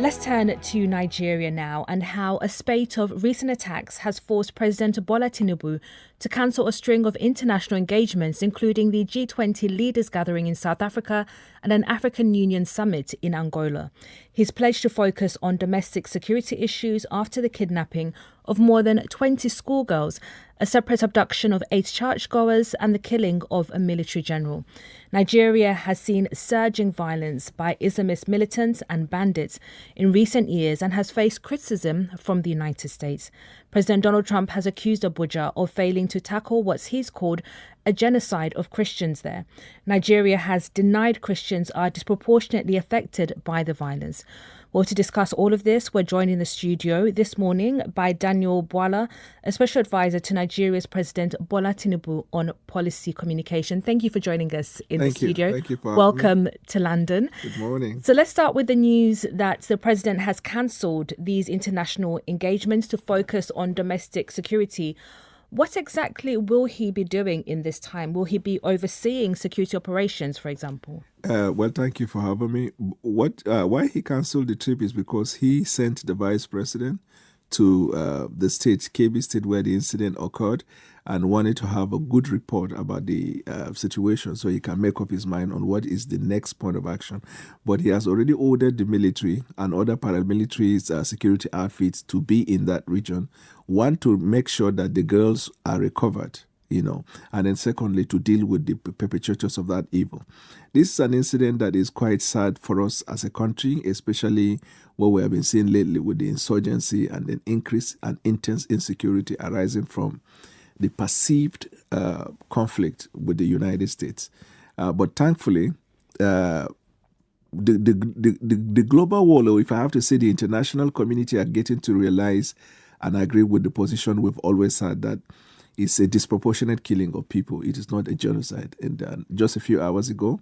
Let's turn to Nigeria now and how a spate of recent attacks has forced President Bola Tinubu to cancel a string of international engagements, including the G20 leaders gathering in South Africa and an African Union summit in Angola. He's pledged to focus on domestic security issues after the kidnapping of more than 20 schoolgirls, a separate abduction of 8 churchgoers, and the killing of a military general. Nigeria has seen surging violence by Islamist militants and bandits in recent years and has faced criticism from the United States. President Donald Trump has accused Abuja of failing to tackle what he's called a genocide of Christians there. Nigeria has denied Christians are disproportionately affected by the violence. Well, to discuss all of this, we're joined in the studio this morning by Daniel Bwala, a special advisor to Nigeria's President Bola Tinubu on policy communication. Thank you for joining us in the studio. Thank you for Welcome to London. Good morning. So let's start with the news that the president has cancelled these international engagements to focus on domestic security. What exactly will he be doing in this time? Will he be overseeing security operations, for example? Well, thank you for having me. Why he cancelled the trip is because he sent the Vice President to the state, Kebbi State, where the incident occurred, and wanted to have a good report about the situation so he can make up his mind on what is the next point of action. But he has already ordered the military and other paramilitary security outfits to be in that region. One, to make sure that the girls are recovered, and then secondly, to deal with the perpetrators of that evil. This is an incident that is quite sad for us as a country, especially what we have been seeing lately with the insurgency and the increase and intense insecurity arising from the perceived conflict with the United States. But thankfully, the global world, or if I have to say the international community, are getting to realize and agree with the position we've always had, that it's a disproportionate killing of people. It is not a genocide. And just a few hours ago,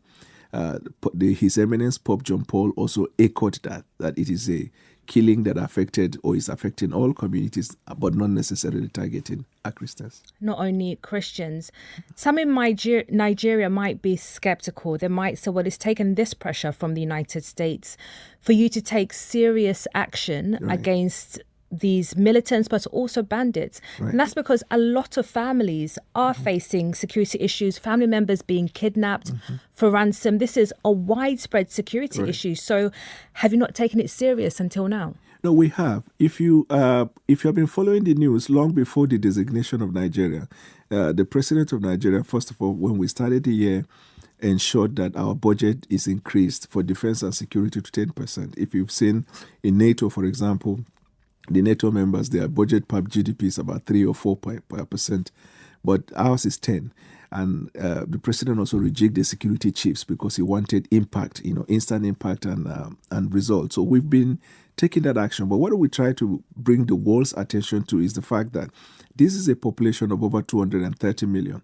His Eminence Pope John Paul also echoed that it is a killing that affected or is affecting all communities, but not necessarily targeting Christians. Not only Christians. Some in Nigeria might be skeptical. They might say, well, it's taken this pressure from the United States for you to take serious action against these militants, but also bandits. Right. And that's because a lot of families are facing security issues, family members being kidnapped for ransom. This is a widespread security issue. So have you not taken it serious until now? No, we have. If you have been following the news long before the designation of Nigeria, the president of Nigeria, first of all, when we started the year, ensured that our budget is increased for defense and security to 10%. If you've seen in NATO, for example, the NATO members, their budget per GDP is about 3 or 4%, but ours is 10. And the president also rejigged the security chiefs because he wanted impact, instant impact and results. So we've been taking that action. But what we try to bring the world's attention to is the fact that this is a population of over 230 million.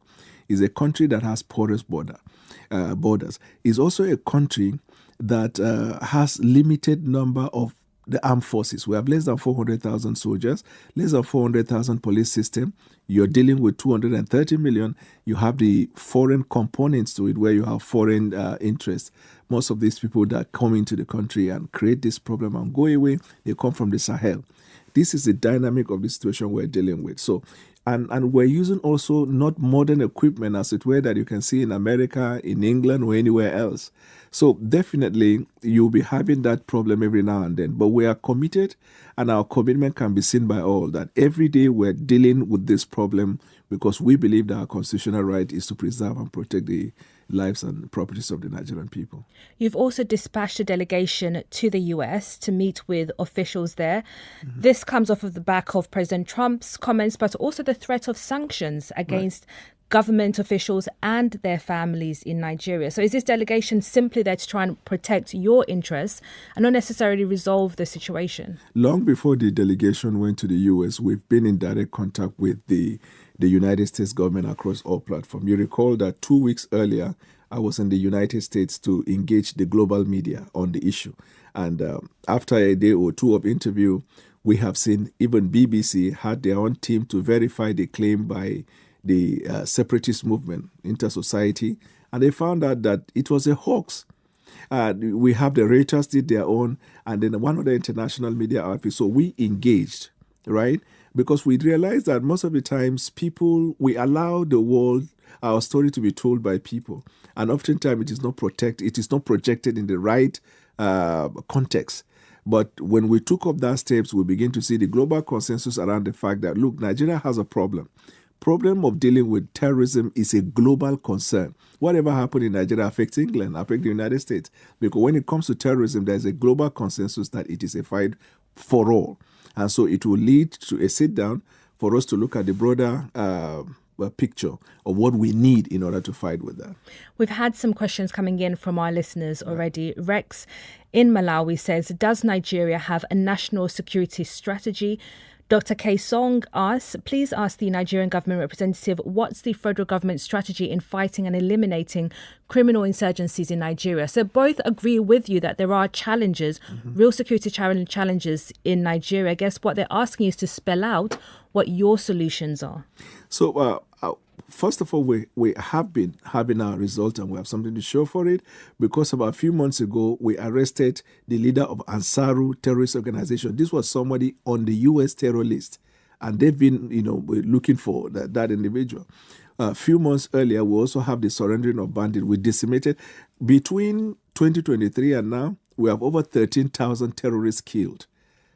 It's a country that has porous borders. It's also a country that has limited number of the armed forces. We have less than 400,000 soldiers, less than 400,000 police system. You're dealing with 230 million. You have the foreign components to it where you have foreign interests. Most of these people that come into the country and create this problem and go away, they come from the Sahel. This is the dynamic of the situation we're dealing with. So, and we're using also not modern equipment, as it were, that you can see in America, in England, or anywhere else. So definitely you'll be having that problem every now and then. But we are committed, and our commitment can be seen by all, that every day we're dealing with this problem because we believe that our constitutional right is to preserve and protect the lives and properties of the Nigerian people. You've also dispatched a delegation to the US to meet with officials there. This comes off of the back of President Trump's comments, but also the threat of sanctions against government officials and their families in Nigeria. So is this delegation simply there to try and protect your interests and not necessarily resolve the situation? Long before the delegation went to the US, we've been in direct contact with the United States government across all platforms. You recall that 2 weeks earlier, I was in the United States to engage the global media on the issue. And after a day or two of interview, we have seen even BBC had their own team to verify the claim by the separatist movement, Inter-Society, and they found out that it was a hoax. We have the Reuters did their own, and then one of the international media outfits. So we engaged, right? Because we realized that most of the times we allow the world, our story to be told by people. And oftentimes it is not projected in the right context. But when we took up that steps, we begin to see the global consensus around the fact that, look, Nigeria has a problem. Problem of dealing with terrorism is a global concern. Whatever happened in Nigeria affects England, affects the United States. Because when it comes to terrorism, there's a global consensus that it is a fight for all. And so it will lead to a sit-down for us to look at the broader picture of what we need in order to fight with that. We've had some questions coming in from our listeners already. Rex in Malawi says, does Nigeria have a national security strategy? Dr. K. Song asks, please ask the Nigerian government representative, what's the federal government strategy in fighting and eliminating criminal insurgencies in Nigeria? So both agree with you that there are challenges, real security challenges in Nigeria. I guess what they're asking you is to spell out what your solutions are. So, first of all, we have been having our result and we have something to show for it, because about a few months ago, we arrested the leader of Ansaru terrorist organization. This was somebody on the U.S. terror list, and they've been, looking for that individual. A few months earlier, we also have the surrendering of bandits. We decimated, between 2023 and now, we have over 13,000 terrorists killed.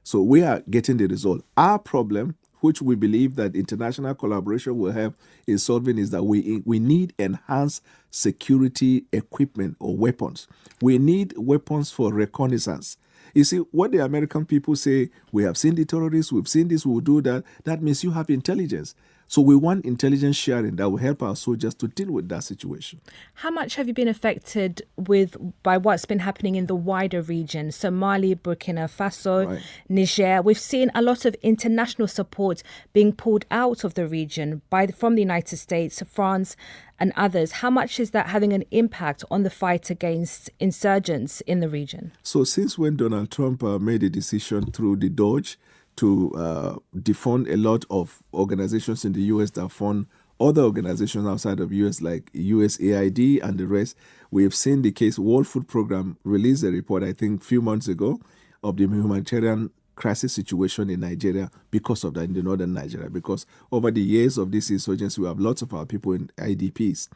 So we are getting the result. Our problem, which we believe that international collaboration will help in solving, is that we need enhanced security equipment or weapons. We need weapons for reconnaissance. You see, what the American people say, we have seen the terrorists, we've seen this, we'll do that, that means you have intelligence. So we want intelligence sharing that will help our soldiers to deal with that situation. How much have you been affected by what's been happening in the wider region? Somali, Burkina Faso, right, Niger. We've seen a lot of international support being pulled out of the region from the United States, France, and others. How much is that having an impact on the fight against insurgents in the region? So since when Donald Trump made a decision through the Doge to defund a lot of organizations in the U.S. that fund other organizations outside of U.S. like USAID and the rest, we have seen the case. World Food Program released a report, I think, a few months ago, of the humanitarian crisis situation in Nigeria because of that, in the northern Nigeria, because over the years of this insurgency, we have lots of our people in IDPs.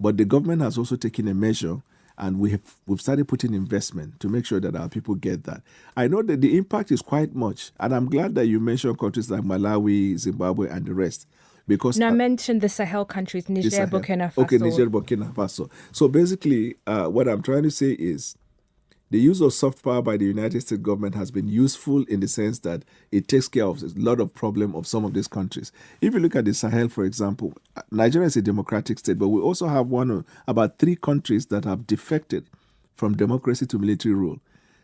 But the government has also taken a measure, and we've started putting investment to make sure that our people get that. I know that the impact is quite much, and I'm glad that you mentioned countries like Malawi, Zimbabwe, and the rest. Because I mentioned the Sahel countries, Niger, Burkina Faso. Okay, Niger, Burkina Faso. So basically, what I'm trying to say is the use of soft power by the United States government has been useful in the sense that it takes care of a lot of problems of some of these countries. If you look at the Sahel, for example, Nigeria is a democratic state, but we also have about 3 countries that have defected from democracy to military rule.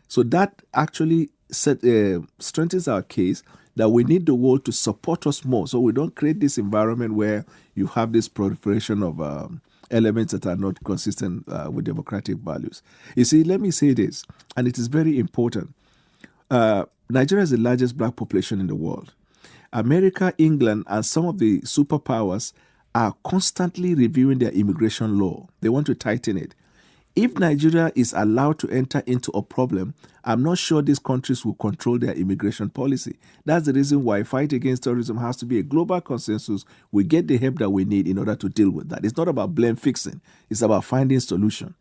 So that actually strengthens our case that we need the world to support us more, so we don't create this environment where you have this proliferation of elements that are not consistent with democratic values. You see, let me say this, and it is very important. Nigeria is the largest black population in the world. America, England, and some of the superpowers are constantly reviewing their immigration law. They want to tighten it. If Nigeria is allowed to enter into a problem, I'm not sure these countries will control their immigration policy. That's the reason why fight against terrorism has to be a global consensus. We get the help that we need in order to deal with that. It's not about blame fixing. It's about finding solution.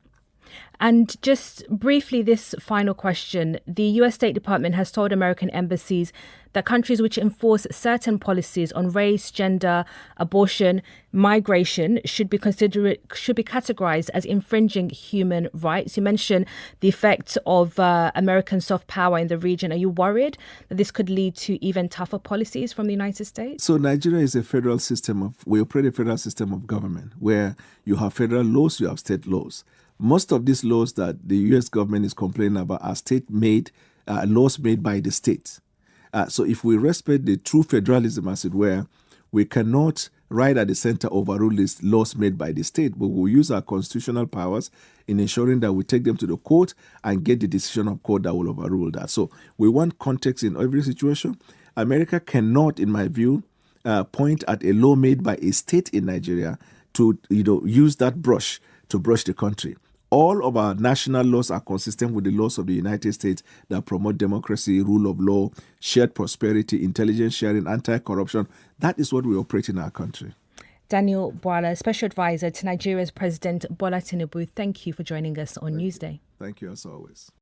And just briefly, this final question. The U.S. State Department has told American embassies that countries which enforce certain policies on race, gender, abortion, migration should be categorized as infringing human rights. You mentioned the effect of American soft power in the region. Are you worried that this could lead to even tougher policies from the United States? So Nigeria is we operate a federal system of government where you have federal laws, you have state laws. Most of these laws that the U.S. government is complaining about are state-made laws made by the states. So if we respect the true federalism, as it were, we cannot right at the center overrule these laws made by the state, but we'll use our constitutional powers in ensuring that we take them to the court and get the decision of court that will overrule that. So we want context in every situation. America cannot, in my view, point at a law made by a state in Nigeria to use that brush to brush the country. all of our national laws are consistent with the laws of the United States that promote democracy, rule of law, shared prosperity, intelligence sharing, anti-corruption. That is what we operate in our country. Daniel Bwala, Special Advisor to Nigeria's President Bola Tinubu, thank you for joining us on Newsday. Thank you as always.